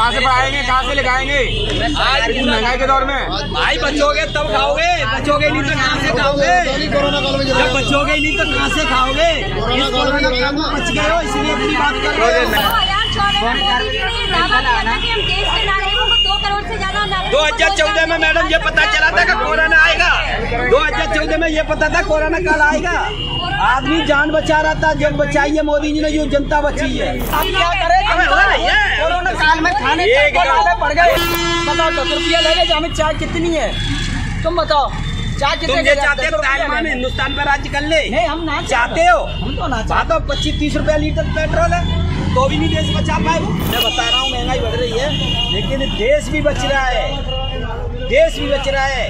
कहाँ से पढ़ाएंगे, कहाँ से लिखाएंगे महंगाई के दौर में? भाई बचोगे तब खाओगे, बचोगे नहीं तो कहाँ से खाओगे? जब बचोगे नहीं तो कहाँ से खाओगे? कोरोना काल में बच गए हो, इसलिए अपनी बात कर रहे हो। 2014 में मैडम ये पता चला था कि कोरोना आएगा। 2014 में ये पता था कोरोना काल आएगा। आदमी जान बचा रहा था, जब बचाई है मोदी जी ने, जो जनता बची है। अब क्या करें? कोरोना काल में खाने पड़ गए। बताओ 10 रुपया ले ले, हमें चाय कितनी है तुम बताओ? चाय कितने? तुम ये चाहते हो तालिबान हिंदुस्तान पर राज्य कर ले? नहीं, हम ना चाहते हो, हम तो ना चाहते हो। 25-30 रुपया लीटर पेट्रोल है तो भी नहीं देश बचा पाए। मैं बता रहा हूँ महंगाई बढ़ रही है, लेकिन देश भी बच रहा है, देश भी बच रहा है।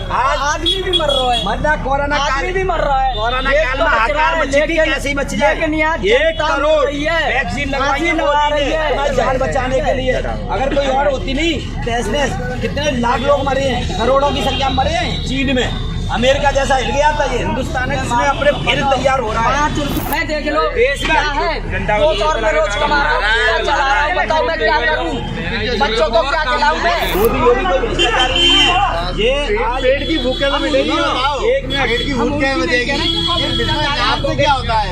आज आदमी भी मर रहा है, मरना कोरोना काल भी मर रहा है। कोरोना काल में हाहाकार मची थी, कैसे ही बच जाए। 1 करोड़ वैक्सीन लगवा रही है जान बचाने के लिए। अगर कोई और होती नहीं, कितने लाख लोग मरे हैं, करोड़ों की संख्या मरे हैं। चीन में अमेरिका जैसा हिल गया था, ये हिंदुस्तान है जिसमें अपने फिर तैयार हो रहा है। 5 रुपए देख लो, देश क्या है? 200 रुपए रोज कमा रहा हूँ, चला रहा हूँ, बताओ मैं क्या करूँ? बच्चों को क्या खिलाऊं मैं? मोदी योगी कोई भ्रष्टाचार नहीं है। ये पेट की भूखे में मिलेगी, एक मिनट पेट की भूखे में देगी। आपको क्या होता है?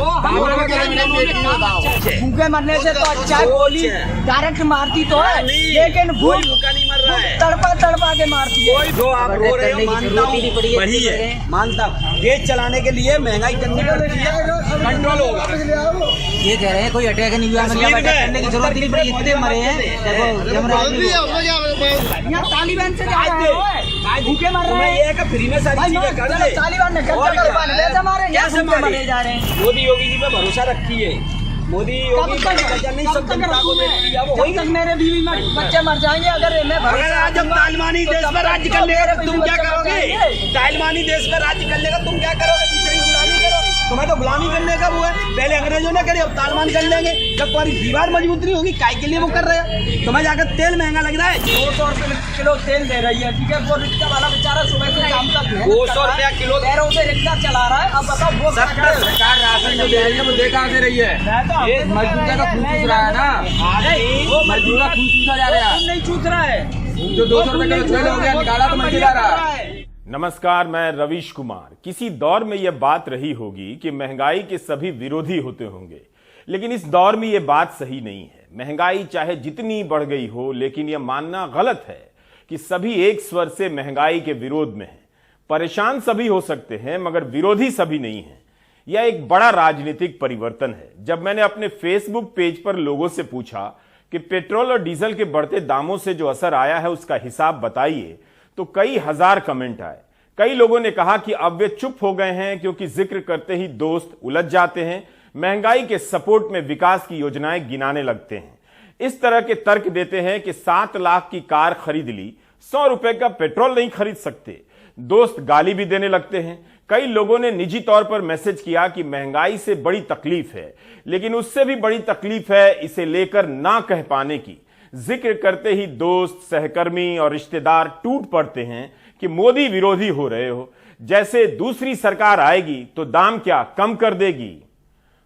भूखे मरने से तो अच्छा है, गोली डायरेक्ट मारती तो है, लेकिन भूखा नहीं मर रहा है, तड़पा के मारती है। जो आप रो रहे हो मानता हूँ, वही है, मानता हूँ। देश चलाने के लिए महंगाई करनी पड़ती है, कंट्रोल होगा। ये कह रहे हैं कोई अटैक नहीं हुआ, करने की जरूरत नहीं पड़ी, इतने मरे हैं। तालिबान से भूखे मर रहे हैं, फ्री में सारी चीजें कर दे। तालिबान ने मरे जा रहे हैं। मोदी योगी जी पे भरोसा रखिए, मोदी योगी नहीं सब जनता को देती है। वही तक मेरे बीवी में बच्चे मर जाएंगे अगर जब तालिबानी देश में राज्य कर लेगा तुम क्या करोगे? तालिबानी देश में राज्य कर लेगा तुम क्या करोगे? दूसरे की गुलामी करो। तुम्हें तो गुलामी करने का वो है, पहले अंग्रेजों ने करे, अब तालिबान कर लेंगे। जब तुम्हारी दीवार मजबूत नहीं होगी, काय के लिए वो कर रहे हैं? तुम्हें जाकर तेल महंगा लग रहा है, 200 रुपए किलो तेल दे रही है, ठीक है? वो रिक्शा वाला बेचारा सुबह से शाम तक 200 रुपया किलो पैरों से रिक्शा चला रहा है। अब बताओ वो सरकार राशन जो दे रही है वो दे कहाँ से रही है? मजदूर का खून चूस रहा है ना, मजदूर का खून चूसा जा रहा है। नहीं चूस रहा है, जो 200 रुपए किलो तेल हो गया निकाला तो मंडी जा रहा है। नमस्कार, मैं रवीश कुमार। किसी दौर में यह बात रही होगी कि महंगाई के सभी विरोधी होते होंगे, लेकिन इस दौर में यह बात सही नहीं है। महंगाई चाहे जितनी बढ़ गई हो, लेकिन यह मानना गलत है कि सभी एक स्वर से महंगाई के विरोध में हैं। परेशान सभी हो सकते हैं, मगर विरोधी सभी नहीं हैं। यह एक बड़ा राजनीतिक परिवर्तन है। जब मैंने अपने फेसबुक पेज पर लोगों से पूछा कि पेट्रोल और डीजल के बढ़ते दामों से जो असर आया है उसका हिसाब बताइए, तो कई हजार कमेंट आए। कई लोगों ने कहा कि अब वे चुप हो गए हैं क्योंकि जिक्र करते ही दोस्त उलझ जाते हैं, महंगाई के सपोर्ट में विकास की योजनाएं गिनाने लगते हैं। इस तरह के तर्क देते हैं कि 7 लाख की कार खरीद ली, 100 रुपए का पेट्रोल नहीं खरीद सकते। दोस्त गाली भी देने लगते हैं। कई लोगों ने निजी तौर पर मैसेज किया कि महंगाई से बड़ी तकलीफ है, लेकिन उससे भी बड़ी तकलीफ है इसे लेकर ना कह पाने की। जिक्र करते ही दोस्त, सहकर्मी और रिश्तेदार टूट पड़ते हैं कि मोदी विरोधी हो रहे हो, जैसे दूसरी सरकार आएगी तो दाम क्या कम कर देगी।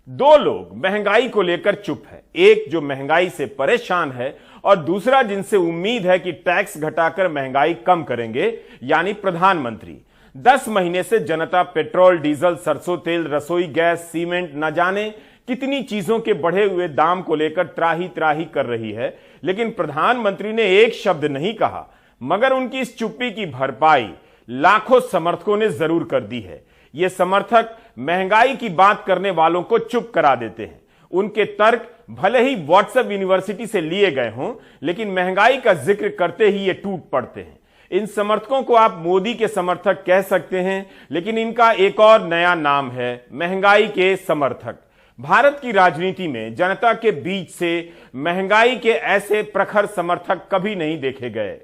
2 लोग महंगाई को लेकर चुप है, एक जो महंगाई से परेशान है और दूसरा जिनसे उम्मीद है कि टैक्स घटाकर महंगाई कम करेंगे, यानी प्रधानमंत्री। 10 महीने से जनता पेट्रोल, डीजल, सरसों तेल, रसोई गैस, सीमेंट, न जाने कितनी चीजों के बढ़े हुए दाम को लेकर त्राही त्राही कर रही है, लेकिन प्रधानमंत्री ने एक शब्द नहीं कहा। मगर उनकी इस चुप्पी की भरपाई लाखों समर्थकों ने जरूर कर दी है। ये समर्थक महंगाई की बात करने वालों को चुप करा देते हैं। उनके तर्क भले ही व्हाट्सएप यूनिवर्सिटी से लिए गए हों, लेकिन महंगाई का जिक्र करते ही ये टूट पड़ते हैं। इन समर्थकों को आप मोदी के समर्थक कह सकते हैं, लेकिन इनका एक और नया नाम है, महंगाई के समर्थक। भारत की राजनीति में जनता के बीच से महंगाई के ऐसे प्रखर समर्थक कभी नहीं देखे गए।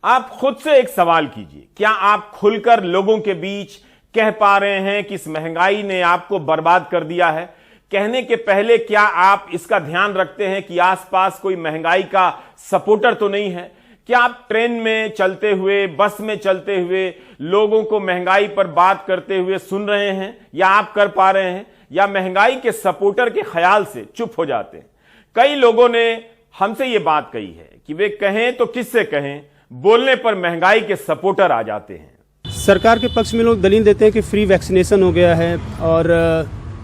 आप खुद से एक सवाल कीजिए, क्या आप खुलकर लोगों के बीच कह पा रहे हैं कि इस महंगाई ने आपको बर्बाद कर दिया है? कहने के पहले क्या आप इसका ध्यान रखते हैं कि आसपास कोई महंगाई का सपोर्टर तो नहीं है? क्या आप ट्रेन में चलते हुए, बस में चलते हुए लोगों को महंगाई पर बात करते हुए सुन रहे हैं, या आप कर पा रहे हैं, या महंगाई के सपोर्टर के ख्याल से चुप हो जाते हैं? कई लोगों ने हमसे ये बात कही है कि वे कहें तो किससे कहें, बोलने पर महंगाई के सपोर्टर आ जाते हैं। सरकार के पक्ष में लोग दलील देते हैं कि फ्री वैक्सीनेशन हो गया है और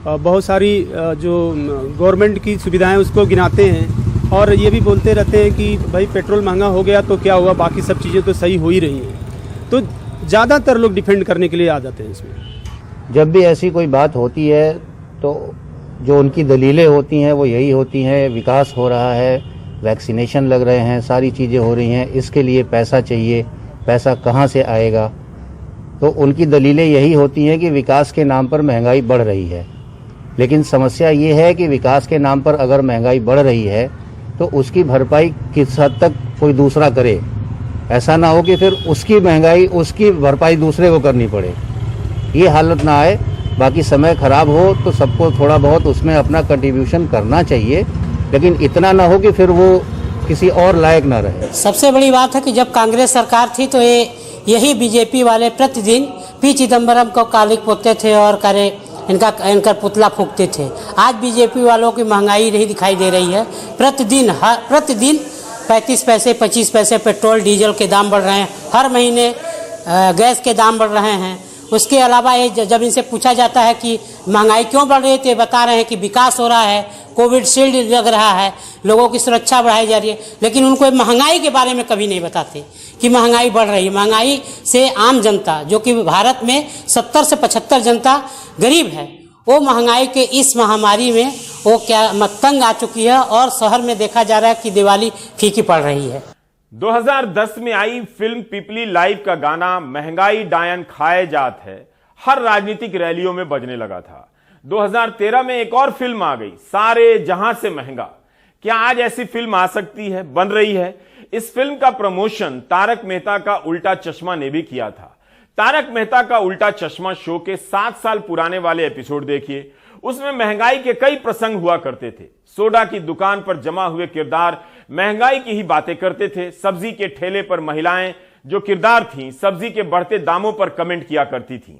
बहुत सारी जो गवर्नमेंट की सुविधाएं उसको गिनाते हैं और ये भी बोलते रहते हैं कि भाई पेट्रोल महंगा हो गया तो क्या हुआ, बाकी सब चीज़ें तो सही हो ही रही हैं। तो ज़्यादातर लोग डिफेंड करने के लिए आ जाते हैं इसमें। जब भी ऐसी कोई बात होती है तो जो उनकी दलीलें होती हैं वो यही होती हैं, विकास हो रहा है, वैक्सीनेशन लग रहे हैं, सारी चीज़ें हो रही हैं, इसके लिए पैसा चाहिए, पैसा कहाँ से आएगा। तो उनकी दलीलें यही होती हैं कि विकास के नाम पर महंगाई बढ़ रही है। लेकिन समस्या ये है कि विकास के नाम पर अगर महंगाई बढ़ रही है तो उसकी भरपाई किस हद तक कोई दूसरा करे। ऐसा ना हो कि फिर उसकी महंगाई, उसकी भरपाई दूसरे को करनी पड़े, ये हालत ना आए। बाकी समय खराब हो तो सबको थोड़ा बहुत उसमें अपना कंट्रीब्यूशन करना चाहिए, लेकिन इतना ना हो कि फिर वो किसी और लायक ना रहे। सबसे बड़ी बात है कि जब कांग्रेस सरकार थी तो यही बीजेपी वाले प्रतिदिन पी चिदम्बरम को कालिक पोतते थे और इनका पुतला फूंकते थे। आज बीजेपी वालों की महंगाई नहीं दिखाई दे रही है। प्रतिदिन 35 पैसे 25 पैसे पेट्रोल डीजल के दाम बढ़ रहे हैं, हर महीने गैस के दाम बढ़ रहे हैं। उसके अलावा ये जब इनसे पूछा जाता है कि महंगाई क्यों बढ़ रही है तो ये बता रहे हैं कि विकास हो रहा है, कोविड शील्ड लग रहा है, लोगों की सुरक्षा बढ़ाई जा रही है। लेकिन उनको महंगाई के बारे में कभी नहीं बताते कि महंगाई बढ़ रही है। महंगाई से आम जनता, जो कि भारत में 70 से 75 जनता गरीब है, वो महंगाई के इस महामारी में वो क्या तंग आ चुकी है और शहर में देखा जा रहा है कि दिवाली फीकी पड़ रही है। 2010 में आई फिल्म पीपली लाइव का गाना महंगाई डायन खाए जात है हर राजनीतिक रैलियों में बजने लगा था। 2013 में एक और फिल्म आ गई, सारे जहां से महंगा। क्या आज ऐसी फिल्म आ सकती है, बन रही है? इस फिल्म का प्रमोशन तारक मेहता का उल्टा चश्मा ने भी किया था। तारक मेहता का उल्टा चश्मा शो के 7 साल पुराने वाले एपिसोड देखिए, उसमें महंगाई के कई प्रसंग हुआ करते थे। सोडा की दुकान पर जमा हुए किरदार महंगाई की ही बातें करते थे। सब्जी के ठेले पर महिलाएं जो किरदार थीं, सब्जी के बढ़ते दामों पर कमेंट किया करती थीं।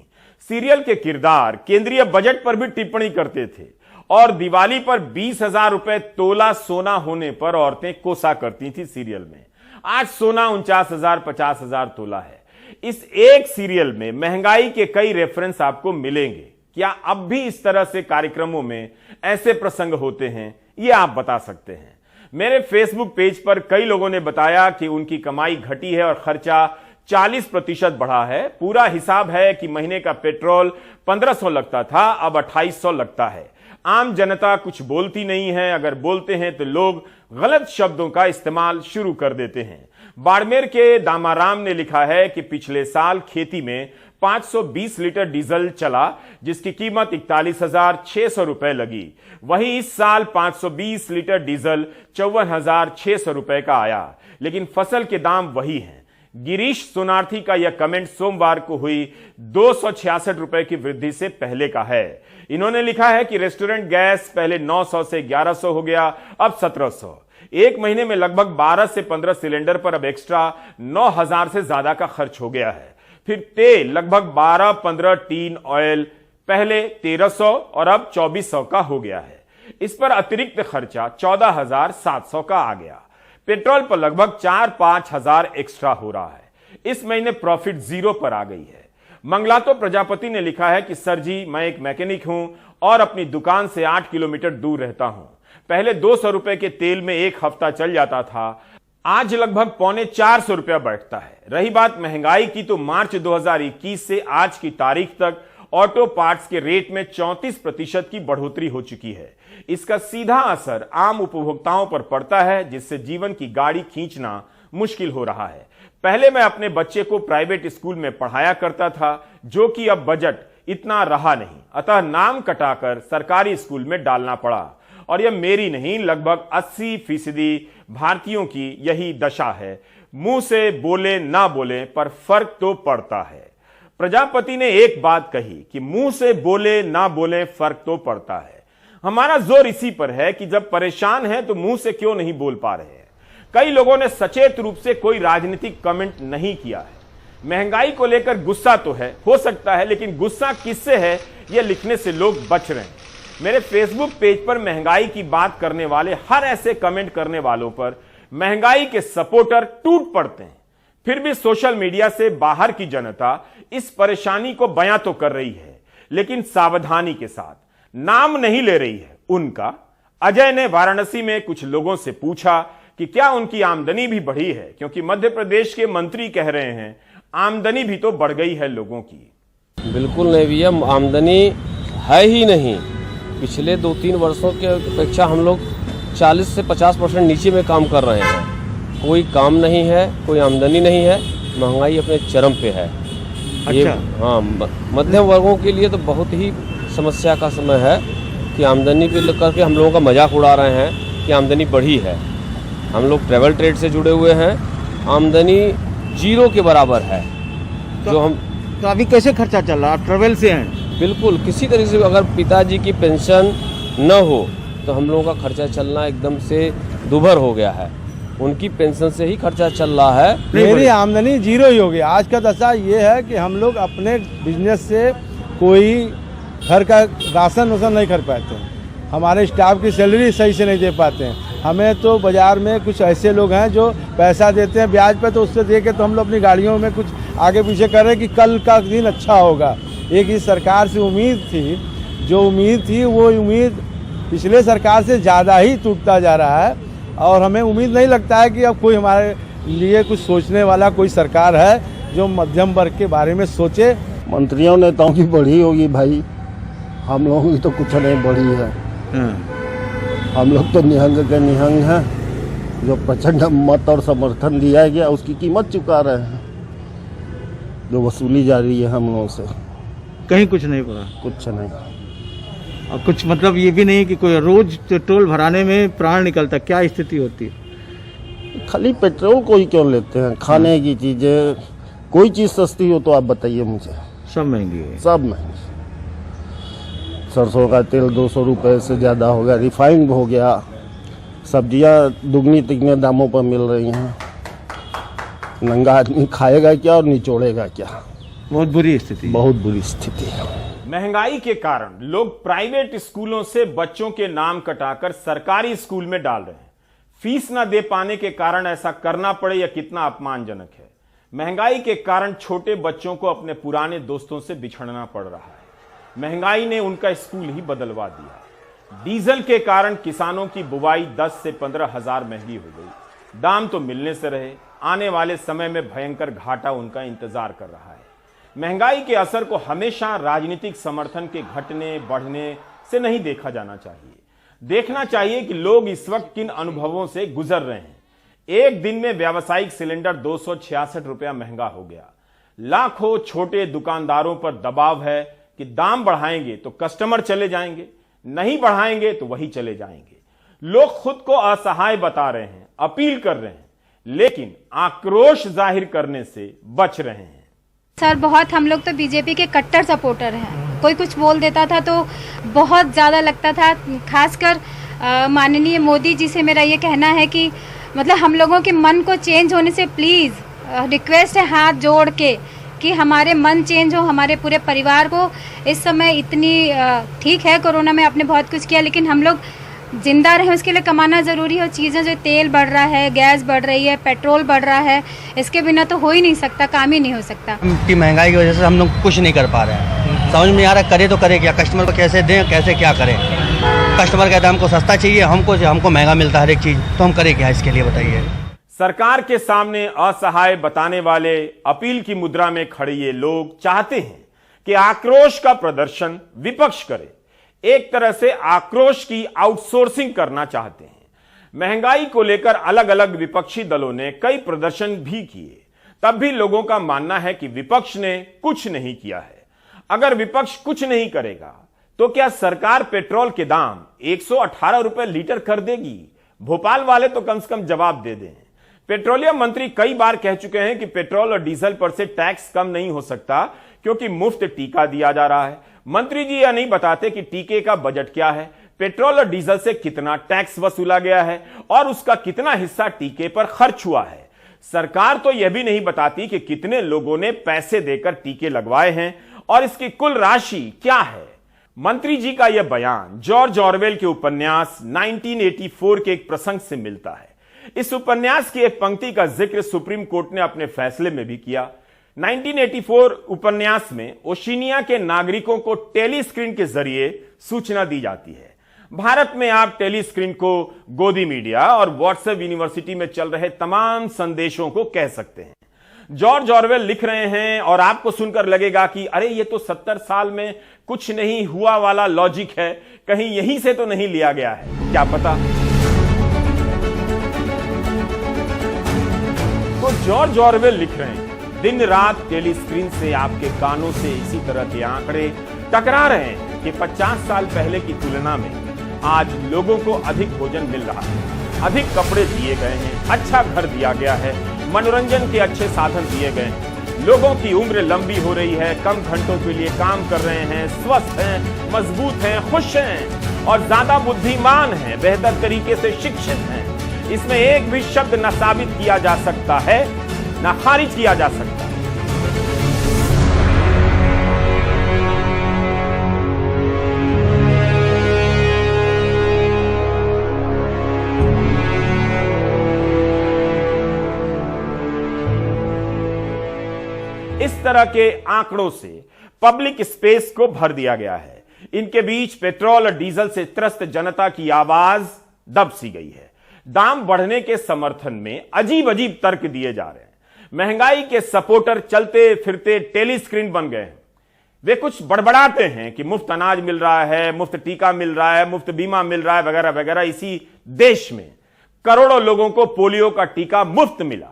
सीरियल के किरदार केंद्रीय बजट पर भी टिप्पणी करते थे और दिवाली पर 20,000 रुपए तोला सोना होने पर औरतें कोसा करती थी सीरियल में। आज सोना 49,000 50,000 तोला है। इस एक सीरियल में महंगाई के कई रेफरेंस आपको मिलेंगे। क्या अब भी इस तरह से कार्यक्रमों में ऐसे प्रसंग होते हैं, ये आप बता सकते हैं। मेरे फेसबुक पेज पर कई लोगों ने बताया कि उनकी कमाई घटी है और खर्चा 40% बढ़ा है। पूरा हिसाब है कि महीने का पेट्रोल 1500 लगता था, अब 2800 लगता है। आम जनता कुछ बोलती नहीं है, अगर बोलते हैं तो लोग गलत शब्दों का इस्तेमाल शुरू कर देते हैं। बाड़मेर के दामाराम ने लिखा है कि पिछले साल खेती में 520 लीटर डीजल चला, जिसकी कीमत 41,600 रुपए लगी। वहीं इस साल 520 लीटर डीजल 54,600 रुपए का आया, लेकिन फसल के दाम वही हैं। गिरीश सोनार्थी का यह कमेंट सोमवार को हुई 266 रुपए की वृद्धि से पहले का है। इन्होंने लिखा है कि रेस्टोरेंट गैस पहले 900 से 1100 हो गया, अब 1700। एक महीने में लगभग 12 से 15 सिलेंडर पर अब एक्स्ट्रा 9,000 से ज्यादा का खर्च हो गया है। फिर तेल लगभग 12-15 टीन ऑयल पहले 1300 और अब 2400 का हो गया है। इस पर अतिरिक्त खर्चा 14,700 का आ गया। पेट्रोल पर लगभग 4-5 हजार एक्स्ट्रा हो रहा है। इस महीने प्रॉफिट 0 पर आ गई है। मंगलातो प्रजापति ने लिखा है कि सर जी, मैं एक मैकेनिक हूं और अपनी दुकान से 8 किलोमीटर दूर रहता हूं। पहले 200 रुपए के तेल में एक हफ्ता चल जाता था, आज लगभग 350 रुपया बैठता है। रही बात महंगाई की, तो मार्च 2021 से आज की तारीख तक ऑटो पार्ट्स के रेट में 34% की बढ़ोतरी हो चुकी है। इसका सीधा असर आम उपभोक्ताओं पर पड़ता है, जिससे जीवन की गाड़ी खींचना मुश्किल हो रहा है। पहले मैं अपने बच्चे को प्राइवेट स्कूल में पढ़ाया करता था, जो कि अब बजट इतना रहा नहीं, अतः नाम कटाकर सरकारी स्कूल में डालना पड़ा। और यह मेरी नहीं, लगभग 80% भारतीयों की यही दशा है। मुंह से बोले ना बोले, पर फर्क तो पड़ता है। प्रजापति ने एक बात कही कि मुंह से बोले ना बोले, फर्क तो पड़ता है। हमारा जोर इसी पर है कि जब परेशान है तो मुंह से क्यों नहीं बोल पा रहे हैं। कई लोगों ने सचेत रूप से कोई राजनीतिक कमेंट नहीं किया है। महंगाई को लेकर गुस्सा तो है, हो सकता है, लेकिन गुस्सा किससे है यह लिखने से लोग बच रहे हैं। मेरे फेसबुक पेज पर महंगाई की बात करने वाले हर ऐसे कमेंट करने वालों पर महंगाई के सपोर्टर टूट पड़ते हैं। फिर भी सोशल मीडिया से बाहर की जनता इस परेशानी को बयां तो कर रही है, लेकिन सावधानी के साथ, नाम नहीं ले रही है उनका। अजय ने वाराणसी में कुछ लोगों से पूछा कि क्या उनकी आमदनी भी बढ़ी है, क्योंकि मध्य प्रदेश के मंत्री कह रहे हैं आमदनी भी तो बढ़ गई है लोगों की। बिल्कुल नहीं भैया, आमदनी है ही नहीं। पिछले 2-3 वर्षों के अपेक्षा हम लोग 40 से 50% नीचे में काम कर रहे हैं। कोई काम नहीं है, कोई आमदनी नहीं है, महंगाई अपने चरम पे है। ये हाँ, मध्यम वर्गों के लिए तो बहुत ही समस्या का समय है कि आमदनी को लेकर के हम लोगों का मजाक उड़ा रहे हैं कि आमदनी बढ़ी है। हम लोग ट्रैवल ट्रेड से जुड़े हुए हैं, आमदनी 0 के बराबर है। तो अभी कैसे खर्चा चल रहा है? आप ट्रैवल से हैं? बिल्कुल, किसी तरीके से अगर पिताजी की पेंशन न हो तो हम लोगों का खर्चा चलना एकदम से दुभर हो गया है। उनकी पेंशन से ही खर्चा चल रहा है। मेरी आमदनी 0 ही हो गई। आज का दशा ये है कि हम लोग अपने बिजनेस से कोई घर का राशन वासन नहीं कर पाते हैं, हमारे स्टाफ की सैलरी सही से नहीं दे पाते हैं। हमें तो बाज़ार में कुछ ऐसे लोग हैं जो पैसा देते हैं ब्याज पे, तो उससे दे के तो हम लोग अपनी गाड़ियों में कुछ आगे पीछे कर रहे हैं कि कल का दिन अच्छा होगा। एक इस सरकार से उम्मीद थी, जो उम्मीद थी वो उम्मीद पिछले सरकार से ज़्यादा ही टूटता जा रहा है। और हमें उम्मीद नहीं लगता है कि अब कोई हमारे लिए कुछ सोचने वाला कोई सरकार है जो मध्यम वर्ग के बारे में सोचे। मंत्रियों नेताओं की बढ़ी होगी भाई, हम लोगों की तो कुछ नहीं बढ़ी है। हम लोग तो निहंग के निहंग हैं। जो प्रचंड मत और समर्थन दिया गया उसकी कीमत चुका रहे हैं, जो वसूली जा रही है हम लोगों से। कहीं कुछ नहीं पड़ा? कुछ नहीं। और कुछ मतलब ये भी नहीं कि कोई रोज पेट्रोल भराने में प्राण निकलता, क्या स्थिति होती है? खाली पेट्रोल को ही क्यों लेते हैं? खाने की चीजें, कोई चीज सस्ती हो तो आप बताइए मुझे। सब महंगी है, सब महंगी। सरसों का तेल 200 रुपये से ज़्यादा हो गया, रिफाइंड हो गया, सब्जियां दुगनी तिगने दामों पर मिल रही हैं। नंगा आदमी खाएगा क्या और निचोड़ेगा क्या? बहुत बुरी स्थिति, बहुत बुरी स्थिति है। महंगाई के कारण लोग प्राइवेट स्कूलों से बच्चों के नाम कटाकर सरकारी स्कूल में डाल रहे हैं। फीस न दे पाने के कारण ऐसा करना पड़े, यह कितना अपमानजनक है। महंगाई के कारण छोटे बच्चों को अपने पुराने दोस्तों से बिछड़ना पड़ रहा है। महंगाई ने उनका स्कूल ही बदलवा दिया। डीजल के कारण किसानों की बुवाई 10 से 15 हजार महंगी हो गई। दाम तो मिलने से रहे, आने वाले समय में भयंकर घाटा उनका इंतजार कर रहा है। महंगाई के असर को हमेशा राजनीतिक समर्थन के घटने बढ़ने से नहीं देखा जाना चाहिए। देखना चाहिए कि लोग इस वक्त किन अनुभवों से गुजर रहे हैं। एक दिन में व्यावसायिक सिलेंडर 266 रुपया महंगा हो गया। लाखों छोटे दुकानदारों पर दबाव है कि दाम बढ़ाएंगे तो कस्टमर चले जाएंगे, नहीं बढ़ाएंगे तो वही चले जाएंगे। लोग खुद को असहाय बता रहे हैं, अपील कर रहे हैं, लेकिन आक्रोश जाहिर करने से बच रहे हैं। सर बहुत हम लोग तो बीजेपी के कट्टर सपोर्टर हैं। कोई कुछ बोल देता था तो बहुत ज़्यादा लगता था। खासकर माननीय मोदी जी से मेरा ये कहना है कि मतलब हम लोगों के मन को चेंज होने से प्लीज़ रिक्वेस्ट है हाथ जोड़ के कि हमारे मन चेंज हो, हमारे पूरे परिवार को। इस समय इतनी ठीक है, कोरोना में आपने बहुत कुछ किया, लेकिन हम लोग जिंदा रहें उसके लिए कमाना ज़रूरी है। चीज़ें जो तेल बढ़ रहा है, गैस बढ़ रही है, पेट्रोल बढ़ रहा है, इसके बिना तो हो ही नहीं सकता, काम ही नहीं हो सकता। की महंगाई की वजह से हम लोग कुछ नहीं कर पा रहे हैं। समझ में आ रहा करे तो करे क्या, कस्टमर को कैसे दें, कैसे क्या करें। कस्टमर कहता है हमको सस्ता चाहिए, हमको महंगा मिलता है हर एक चीज़, तो हम करें क्या इसके लिए बताइए। सरकार के सामने असहाय बताने वाले, अपील की मुद्रा में खड़े ये लोग चाहते हैं कि आक्रोश का प्रदर्शन विपक्ष करे। एक तरह से आक्रोश की आउटसोर्सिंग करना चाहते हैं। महंगाई को लेकर अलग अलग विपक्षी दलों ने कई प्रदर्शन भी किए, तब भी लोगों का मानना है कि विपक्ष ने कुछ नहीं किया है। अगर विपक्ष कुछ नहीं करेगा तो क्या सरकार पेट्रोल के दाम 118 रुपए लीटर कर देगी? भोपाल वाले तो कम से कम जवाब दे दें। पेट्रोलियम मंत्री कई बार कह चुके हैं कि पेट्रोल और डीजल पर से टैक्स कम नहीं हो सकता क्योंकि मुफ्त टीका दिया जा रहा है। मंत्री जी यह नहीं बताते कि टीके का बजट क्या है, पेट्रोल और डीजल से कितना टैक्स वसूला गया है और उसका कितना हिस्सा टीके पर खर्च हुआ है। सरकार तो यह भी नहीं बताती कि कितने लोगों ने पैसे देकर टीके लगवाए हैं और इसकी कुल राशि क्या है। मंत्री जी का यह बयान जॉर्ज ऑरवेल के उपन्यास 1984 के एक प्रसंग से मिलता है। इस उपन्यास की एक पंक्ति का जिक्र सुप्रीम कोर्ट ने अपने फैसले में भी किया। 1984 उपन्यास में ओशिनिया के नागरिकों को टेलीस्क्रीन के जरिए सूचना दी जाती है। भारत में आप टेलीस्क्रीन को गोदी मीडिया और व्हाट्सएप यूनिवर्सिटी में चल रहे तमाम संदेशों को कह सकते हैं। जॉर्ज ऑरवेल लिख रहे हैं और आपको सुनकर लगेगा कि अरे ये तो 70 साल में कुछ नहीं हुआ वाला लॉजिक है, कहीं यहीं से तो नहीं लिया गया है, क्या पता। तो जॉर्ज ऑरवेल लिख रहे हैं, दिन रात टेलीस्क्रीन से आपके कानों से इसी तरह के आंकड़े टकरा रहे हैं कि 50 साल पहले की तुलना में आज लोगों को अधिक भोजन मिल रहा है, अधिक कपड़े दिए गए हैं, अच्छा घर दिया गया है, मनोरंजन के अच्छे साधन दिए गए हैं, लोगों की उम्र लंबी हो रही है, कम घंटों के लिए काम कर रहे हैं, स्वस्थ हैं, मजबूत हैं, खुश हैं और ज्यादा बुद्धिमान हैं, बेहतर तरीके से शिक्षित हैं। इसमें एक भी शब्द न साबित किया जा सकता है न खारिज किया जा सकता है। इस तरह के आंकड़ों से पब्लिक स्पेस को भर दिया गया है। इनके बीच पेट्रोल और डीजल से त्रस्त जनता की आवाज दब सी गई है। दाम बढ़ने के समर्थन में अजीब अजीब तर्क दिए जा रहे हैं। महंगाई के सपोर्टर चलते फिरते टेलीस्क्रीन बन गए हैं। वे कुछ बड़बड़ाते हैं कि मुफ्त अनाज मिल रहा है, मुफ्त टीका मिल रहा है, मुफ्त बीमा मिल रहा है, वगैरह वगैरह। इसी देश में करोड़ों लोगों को पोलियो का टीका मुफ्त मिला।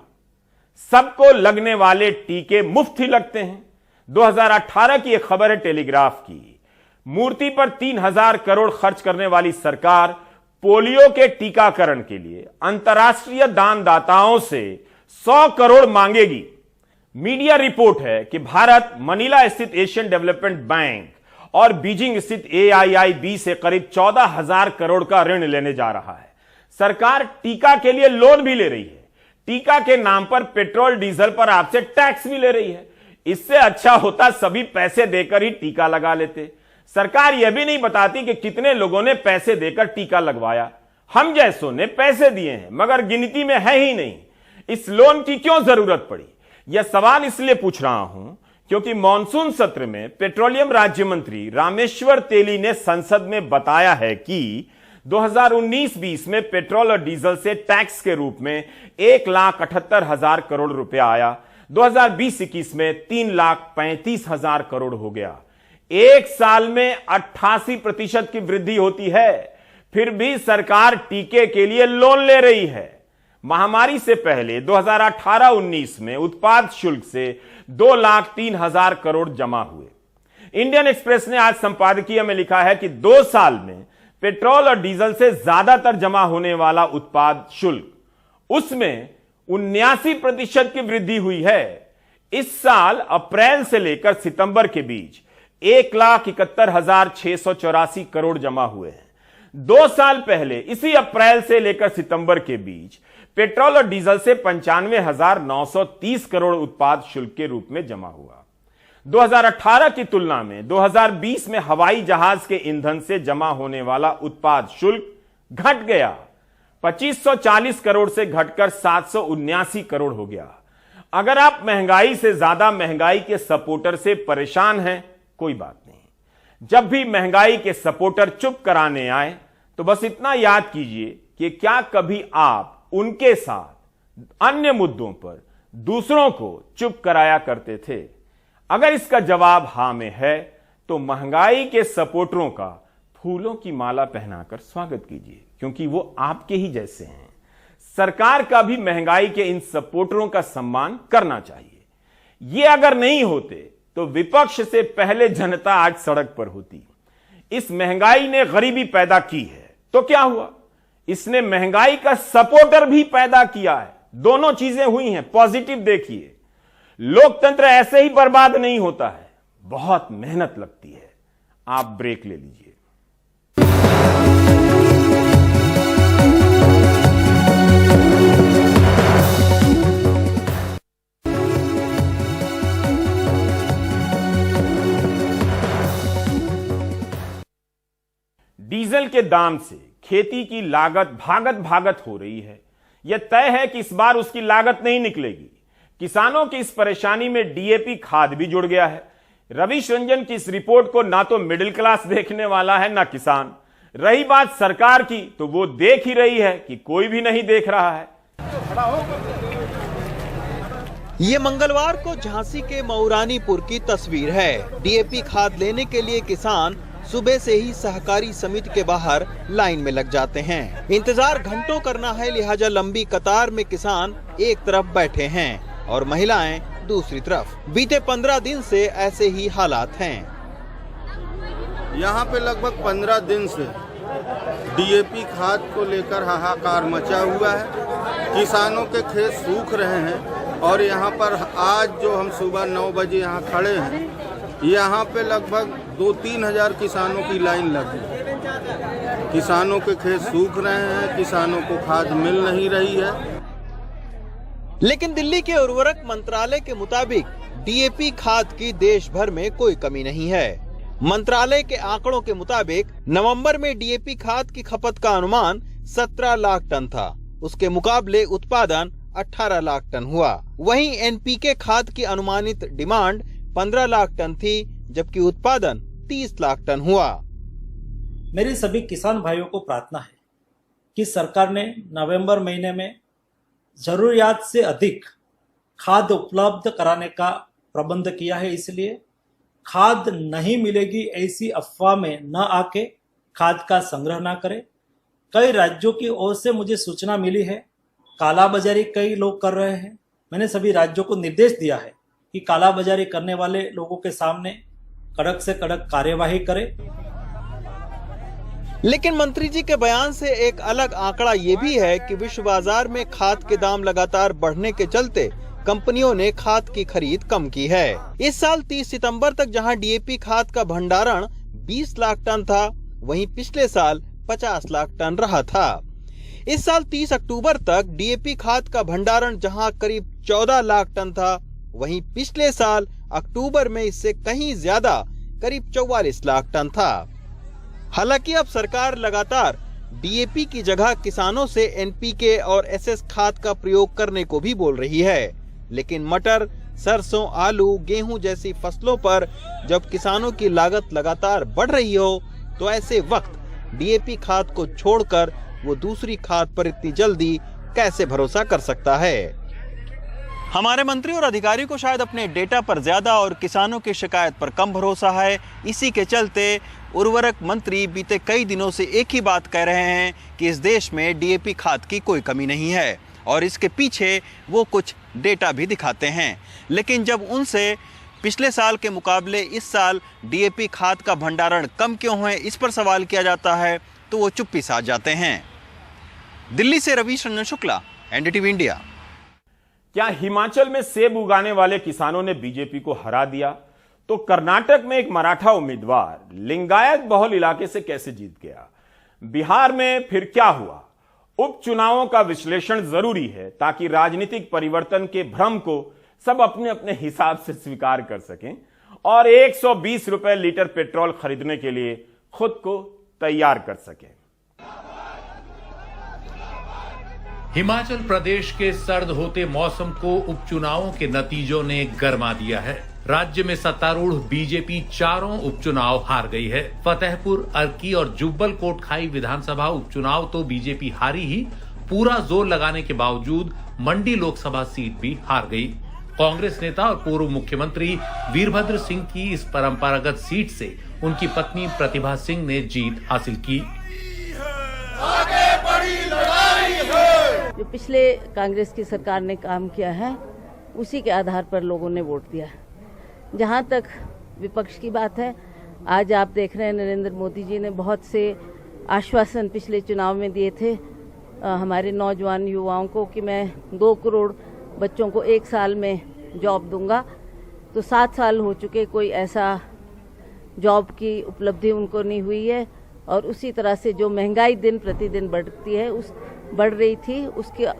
सबको लगने वाले टीके मुफ्त ही लगते हैं। 2018 की एक खबर है टेलीग्राफ की। मूर्ति पर 3000 करोड़ खर्च करने वाली सरकार पोलियो के टीकाकरण के लिए अंतर्राष्ट्रीय दानदाताओं से 100 करोड़ मांगेगी। मीडिया रिपोर्ट है कि भारत मनीला स्थित एशियन डेवलपमेंट बैंक और बीजिंग स्थित AIIB से करीब 14,000 करोड़ का ऋण लेने जा रहा है। सरकार टीका के लिए लोन भी ले रही है। टीका के नाम पर पेट्रोल डीजल पर आपसे टैक्स भी ले रही है। इससे अच्छा होता सभी पैसे देकर ही टीका लगा लेते। सरकार यह भी नहीं बताती कि कितने लोगों ने पैसे देकर टीका लगवाया। हम जैसों ने पैसे दिए हैं मगर गिनती में है ही नहीं। इस लोन की क्यों जरूरत पड़ी? यह सवाल इसलिए पूछ रहा हूं क्योंकि मॉनसून सत्र में पेट्रोलियम राज्य मंत्री रामेश्वर तेली ने संसद में बताया है कि 2019-20 में पेट्रोल और डीजल से टैक्स के रूप में 1,78,000 करोड़ रुपया आया। 2020-21 में 3,35,000 करोड़ हो गया। एक साल में 88% की वृद्धि होती है। फिर भी सरकार टीके के लिए लोन ले रही है। महामारी से पहले 2018-19 में उत्पाद शुल्क से 2,03,000 करोड़ जमा हुए। इंडियन एक्सप्रेस ने आज संपादकीय में लिखा है कि 2 साल में पेट्रोल और डीजल से ज्यादातर जमा होने वाला उत्पाद शुल्क उसमें 79% की वृद्धि हुई है। इस साल अप्रैल से लेकर सितंबर के बीच 1,71,684 करोड़ जमा हुए हैं। 2 साल पहले इसी अप्रैल से लेकर सितंबर के बीच पेट्रोल और डीजल से 95,930 करोड़ उत्पाद शुल्क के रूप में जमा हुआ। 2018 की तुलना में 2020 में हवाई जहाज के ईंधन से जमा होने वाला उत्पाद शुल्क घट गया। 2540 करोड़ से घटकर 779 करोड़ हो गया। अगर आप महंगाई से ज्यादा महंगाई के सपोर्टर से परेशान हैं, कोई बात नहीं। जब भी महंगाई के सपोर्टर चुप कराने आए तो बस इतना याद कीजिए कि क्या कभी आप उनके साथ अन्य मुद्दों पर दूसरों को चुप कराया करते थे? अगर इसका जवाब हां में है तो महंगाई के सपोर्टरों का फूलों की माला पहनाकर स्वागत कीजिए, क्योंकि वो आपके ही जैसे हैं। सरकार का भी महंगाई के इन सपोर्टरों का सम्मान करना चाहिए। ये अगर नहीं होते तो विपक्ष से पहले जनता आज सड़क पर होती। इस महंगाई ने गरीबी पैदा की है तो क्या हुआ? इसने महंगाई का सपोर्टर भी पैदा किया है। दोनों चीजें हुई हैं। पॉजिटिव देखिए, लोकतंत्र ऐसे ही बर्बाद नहीं होता है, बहुत मेहनत लगती है। आप ब्रेक ले लीजिए। डीजल के दाम से खेती की लागत भागत हो रही है। यह तय है कि इस बार उसकी लागत नहीं निकलेगी। किसानों की इस परेशानी में डीएपी खाद भी जुड़ गया है। रवीश रंजन की इस रिपोर्ट को ना तो मिडिल क्लास देखने वाला है ना किसान। रही बात सरकार की, तो वो देख ही रही है कि कोई भी नहीं देख रहा है। ये मंगलवार को झांसी के मऊरानीपुर की तस्वीर है। डीएपी खाद लेने के लिए किसान सुबह से ही सहकारी समिति के बाहर लाइन में लग जाते हैं। इंतजार घंटों करना है, लिहाजा लंबी कतार में किसान एक तरफ बैठे हैं और महिलाएं दूसरी तरफ। बीते 15 दिन से ऐसे ही हालात हैं। यहाँ पे लगभग 15 दिन से डीएपी खाद को लेकर हाहाकार मचा हुआ है। किसानों के खेत सूख रहे हैं और यहाँ पर आज जो हम सुबह 9 बजे यहाँ खड़े हैं, यहाँ पे लगभग 2-3 हजार किसानों की लाइन लगी। किसानों के खेत सूख रहे हैं, किसानों को खाद मिल नहीं रही है। लेकिन दिल्ली के उर्वरक मंत्रालय के मुताबिक डीएपी खाद की देश भर में कोई कमी नहीं है। मंत्रालय के आंकड़ों के मुताबिक नवंबर में डीएपी खाद की खपत का अनुमान 17 लाख टन था। उसके मुकाबले उत्पादन 18 लाख टन हुआ। वहीं एनपीके खाद की अनुमानित डिमांड 15 लाख टन थी, जबकि उत्पादन 30 लाख टन हुआ। मेरी सभी किसान भाइयों को प्रार्थना है कि सरकार ने नवंबर महीने में जरूरियात से अधिक खाद उपलब्ध कराने का प्रबंध किया है। इसलिए खाद नहीं मिलेगी ऐसी अफवाह में न आके खाद का संग्रह न करें। कई राज्यों की ओर से मुझे सूचना मिली है, कालाबाजारी कई लोग कर रहे हैं। मैंने सभी राज्यों को निर्देश दिया है कि कालाबाजारी करने वाले लोगों के सामने कड़क से कड़क कार्यवाही करें। लेकिन मंत्री जी के बयान से एक अलग आंकड़ा ये भी है कि विश्व बाजार में खाद के दाम लगातार बढ़ने के चलते कंपनियों ने खाद की खरीद कम की है। इस साल 30 सितंबर तक जहां डीएपी खाद का भंडारण 20 लाख टन था, वहीं पिछले साल 50 लाख टन रहा था। इस साल 30 अक्टूबर तक डीएपी खाद का भंडारण जहां करीब 14 लाख टन था, वहीं पिछले साल अक्टूबर में इससे कहीं ज्यादा करीब 44 लाख टन था। हालांकि अब सरकार लगातार डीएपी की जगह किसानों से एनपीके और एसएस खाद का प्रयोग करने को भी बोल रही है। लेकिन मटर, सरसों, आलू, गेहूं जैसी फसलों पर जब किसानों की लागत लगातार बढ़ रही हो, तो ऐसे वक्त डीएपी खाद को छोड़कर वो दूसरी खाद पर इतनी जल्दी कैसे भरोसा कर सकता है। हमारे मंत्री और अधिकारी को शायद अपने डेटा पर ज्यादा और किसानों की शिकायत पर कम भरोसा है। इसी के चलते उर्वरक मंत्री बीते कई दिनों से एक ही बात कह रहे हैं कि इस देश में डीएपी खाद की कोई कमी नहीं है, और इसके पीछे वो कुछ डेटा भी दिखाते हैं। लेकिन जब उनसे पिछले साल के मुकाबले इस साल डीएपी खाद का भंडारण कम क्यों है, इस पर सवाल किया जाता है, तो वो चुप्पी साध जाते हैं। दिल्ली से रवीश रंजन शुक्ला, एनडीटीवी इंडिया। क्या हिमाचल में सेब उगाने वाले किसानों ने बीजेपी को हरा दिया, तो कर्नाटक में एक मराठा उम्मीदवार लिंगायत बहुल इलाके से कैसे जीत गया? बिहार में फिर क्या हुआ? उपचुनावों का विश्लेषण जरूरी है ताकि राजनीतिक परिवर्तन के भ्रम को सब अपने अपने हिसाब से स्वीकार कर सकें और 120 रुपए लीटर पेट्रोल खरीदने के लिए खुद को तैयार कर सकें। हिमाचल प्रदेश के सर्द होते मौसम को उपचुनावों के नतीजों ने गरमा दिया है। राज्य में सत्तारूढ़ बीजेपी चारों उपचुनाव हार गई है। फतेहपुर, अर्की और जुब्बल कोटखाई विधानसभा उपचुनाव तो बीजेपी हारी ही, पूरा जोर लगाने के बावजूद मंडी लोकसभा सीट भी हार गई। कांग्रेस नेता और पूर्व मुख्यमंत्री वीरभद्र सिंह की इस परंपरागत सीट से उनकी पत्नी प्रतिभा सिंह ने जीत हासिल की। जो पिछले कांग्रेस की सरकार ने काम किया है, उसी के आधार पर लोगों ने वोट दिया। जहां तक विपक्ष की बात है, आज आप देख रहे हैं नरेंद्र मोदी जी ने बहुत से आश्वासन पिछले चुनाव में दिए थे हमारे नौजवान युवाओं को कि मैं 2 करोड़ बच्चों को 1 साल में जॉब दूंगा। तो 7 साल हो चुके, कोई ऐसा जॉब की उपलब्धि उनको नहीं हुई है। और उसी तरह से जो महंगाई दिन प्रतिदिन बढ़ रही थी,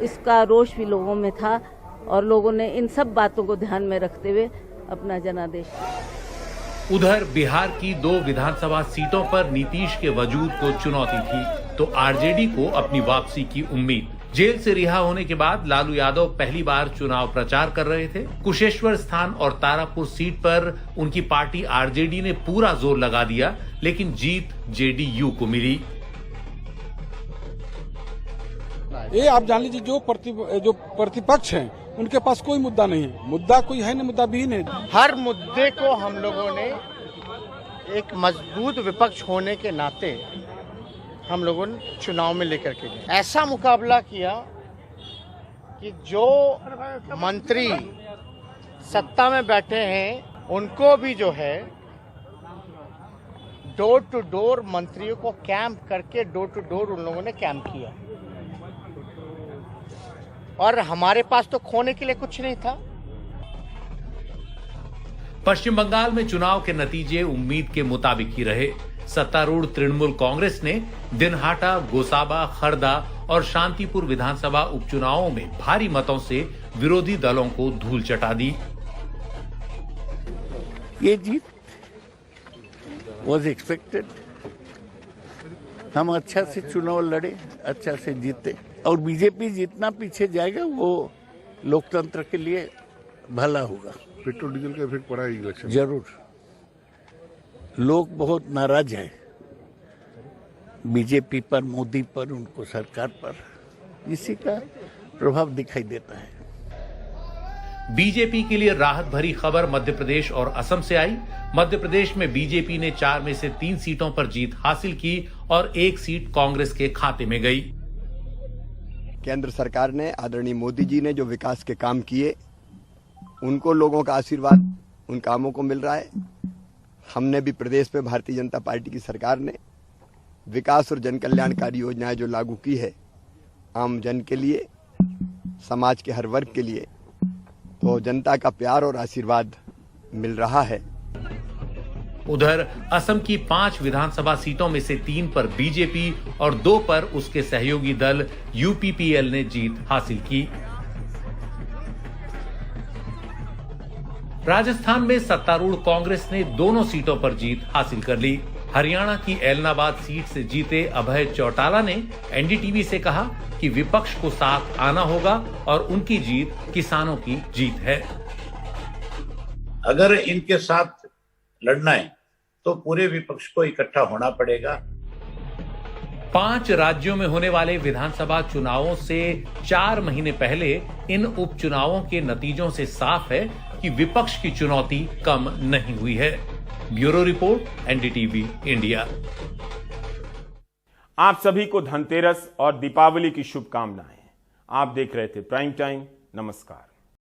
इसका रोष भी लोगों में था और लोगों ने इन सब बातों को ध्यान में रखते हुए अपना जनादेश। उधर बिहार की 2 विधानसभा सीटों पर नीतीश के वजूद को चुनौती थी, तो आरजेडी को अपनी वापसी की उम्मीद। जेल से रिहा होने के बाद लालू यादव पहली बार चुनाव प्रचार कर रहे थे। कुशेश्वर स्थान और तारापुर सीट पर उनकी पार्टी आरजेडी ने पूरा जोर लगा दिया, लेकिन जीत जेडीयू को मिली। ये आप जान लीजिए, जो प्रतिपक्ष हैं उनके पास कोई मुद्दा नहीं है। मुद्दा कोई है नहीं, मुद्दा भी नहीं। हर मुद्दे को हम लोगों ने एक मजबूत विपक्ष होने के नाते हम लोगों ने चुनाव में लेकर के गए। ऐसा मुकाबला किया कि जो मंत्री सत्ता में बैठे हैं उनको भी जो है डोर टू डोर मंत्रियों को कैंप करके डोर टू डोर उन लोगों ने कैंप किया, और हमारे पास तो खोने के लिए कुछ नहीं था। पश्चिम बंगाल में चुनाव के नतीजे उम्मीद के मुताबिक ही रहे। सत्तारूढ़ तृणमूल कांग्रेस ने दिनहाटा, गोसाबा, खरदा और शांतिपुर विधानसभा उपचुनावों में भारी मतों से विरोधी दलों को धूल चटा दी। ये जीत वॉज एक्सपेक्टेड। हम अच्छा से चुनाव लड़े, अच्छा से जीते, और बीजेपी जितना पीछे जाएगा वो लोकतंत्र के लिए भला होगा। पेट्रोल डीजल का इफेक्ट पड़ा है इलेक्शन? जरूर। लोग बहुत नाराज हैं बीजेपी पर, मोदी पर, उनको सरकार पर, इसी का प्रभाव दिखाई देता है। बीजेपी के लिए राहत भरी खबर मध्य प्रदेश और असम से आई। मध्य प्रदेश में बीजेपी ने 4 में से 3 सीटों पर जीत हासिल की और 1 सीट कांग्रेस के खाते में गई। केंद्र सरकार ने, आदरणीय मोदी जी ने जो विकास के काम किए, उनको लोगों का आशीर्वाद उन कामों को मिल रहा है। हमने भी प्रदेश में भारतीय जनता पार्टी की सरकार ने विकास और जन कल्याणकारी योजनाएं जो लागू की है आम जन के लिए, समाज के हर वर्ग के लिए, तो जनता का प्यार और आशीर्वाद मिल रहा है। उधर असम की 5 विधानसभा सीटों में से 3 पर बीजेपी और 2 पर उसके सहयोगी दल यूपीपीएल ने जीत हासिल की। राजस्थान में सत्तारूढ़ कांग्रेस ने दोनों सीटों पर जीत हासिल कर ली। हरियाणा की एलनाबाद सीट से जीते अभय चौटाला ने एनडीटीवी से कहा कि विपक्ष को साथ आना होगा और उनकी जीत किसानों की जीत है। अगर इनके साथ लड़ना है तो पूरे विपक्ष को इकट्ठा होना पड़ेगा। 5 राज्यों में होने वाले विधानसभा चुनावों से 4 महीने पहले इन उपचुनावों के नतीजों से साफ है कि विपक्ष की चुनौती कम नहीं हुई है। Bureau report, NDTV India. आप सभी को धनतेरस और दीपावली की शुभकामनाएं। आप देख रहे थे प्राइम टाइम। नमस्कार।